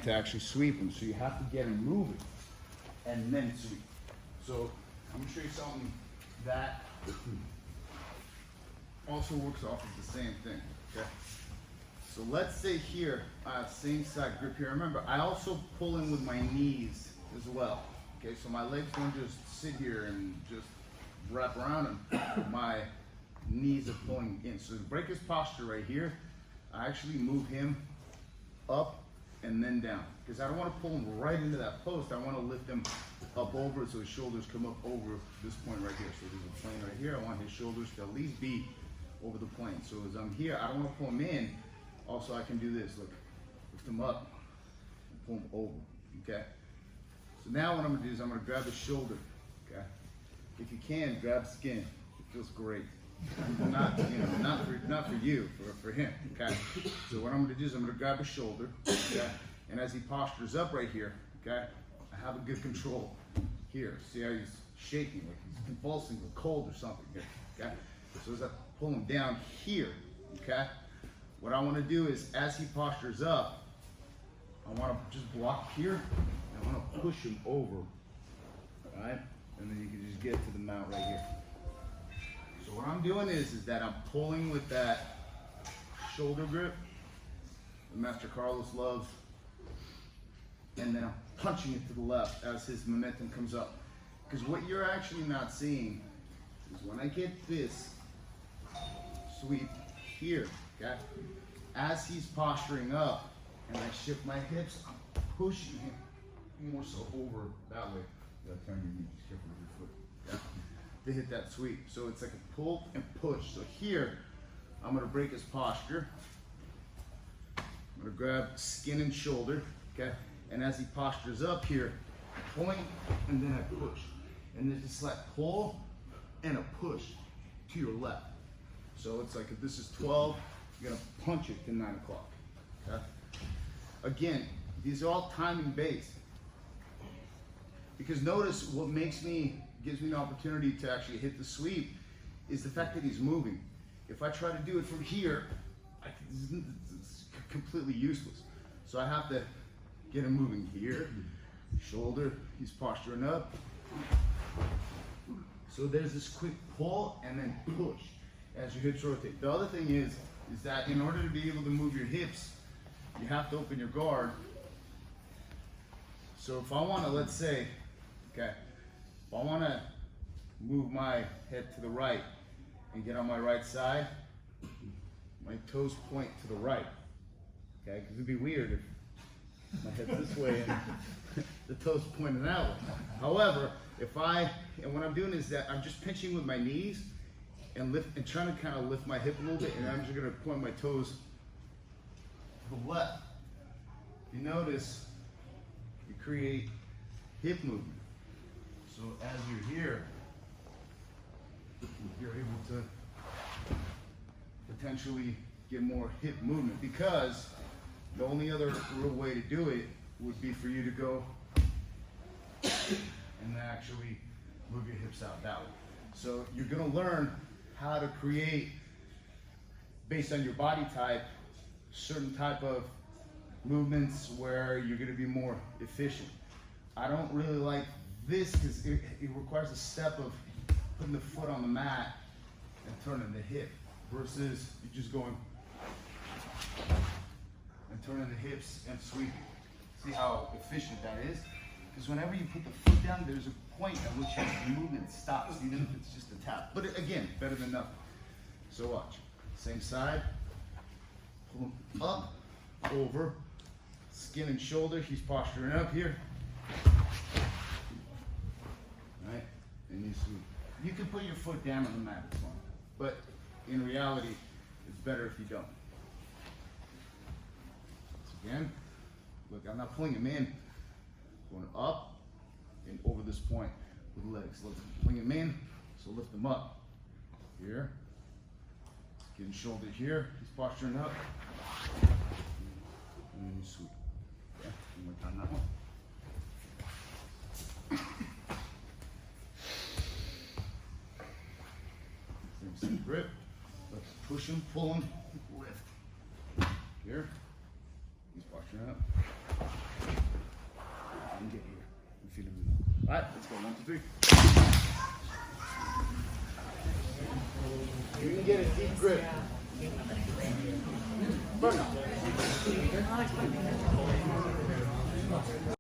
to actually sweep him. So you have to get him moving and then sweep. So I'm gonna show you something that also works off of the same thing, okay? So let's say here, same side grip here. Remember, I also pull in with my knees as well, okay? So my legs don't just sit here and just wrap around him. My knees are pulling in. So to break his posture right here, I actually move him up and then down, because I don't want to pull him right into that post. I want to lift him up over it so his shoulders come up over this point right here. So there's a plane right here. I want his shoulders to at least be over the plane. So as I'm here, I don't want to pull him in. Also, I can do this. Look, lift him up and pull him over. Okay. So now what I'm gonna do is I'm gonna grab the shoulder. Okay. If you can, grab skin. It feels great. Not, you know, not for you, for him. Okay. So what I'm gonna do is I'm gonna grab his shoulder. Okay. And as he postures up right here, okay, I have a good control here. See how he's shaking, like he's convulsing or cold or something here. Okay. So as I pull him down here, okay. What I want to do is, as he postures up, I want to just block here, and I want to push him over, all right? And then you can just get to the mount right here. So what I'm doing is that I'm pulling with that shoulder grip that Master Carlos loves, and then I'm punching it to the left as his momentum comes up. Because what you're actually not seeing is when I get this sweep here, okay? As he's posturing up and I shift my hips, I'm pushing him more so over that way. You gotta turn your knee, shift with your foot, yeah? To hit that sweep. So it's like a pull and push. So here, I'm gonna break his posture. I'm gonna grab skin and shoulder, okay? And as he postures up here, pulling and then I push. And there's a slight pull and a push to your left. So it's like if this is 12, you're gonna punch it to 9 o'clock, okay? Again, these are all timing based. Because notice what gives me an opportunity to actually hit the sweep is the fact that he's moving. If I try to do it from here, it's completely useless. So I have to get him moving here, shoulder, he's posturing up. So there's this quick pull and then push as your hips rotate. The other thing is that in order to be able to move your hips, you have to open your guard. So if I want to, let's say, okay, if I want to move my head to the right and get on my right side, my toes point to the right, okay? Because it'd be weird if my head's this way and the toes pointing that way. However, what I'm doing is that I'm just pinching with my knees and trying to kind of lift my hip a little bit, and I'm just gonna point my toes to the left. If you notice, you create hip movement. So as you're here, you're able to potentially get more hip movement, because the only other real way to do it would be for you to go and actually move your hips out that way. So you're gonna learn how to create, based on your body type, certain type of movements where you're gonna be more efficient. I don't really like this because it requires a step of putting the foot on the mat and turning the hip, versus you just going and turning the hips and sweeping. See how efficient that is? Because whenever you put the foot down, there's a point at which your movement stops, even if it's just a tap. But again, better than nothing. So watch. Same side. Pull him up, over, skin and shoulder. He's posturing up here. Right? And you sweep. You can put your foot down on the mat if you want, but in reality, it's better if you don't. So again, look, I'm not pulling him in. Going up and over this point with legs. Let's bring him in, so lift him up. Here, getting shoulder here, he's posturing up. And then you sweep. Okay, one more time that one. Same grip. Let's push him, pull him, lift. Here, he's posturing up. All right, let's go. 1, 2, 3. You can get a deep grip. Burn.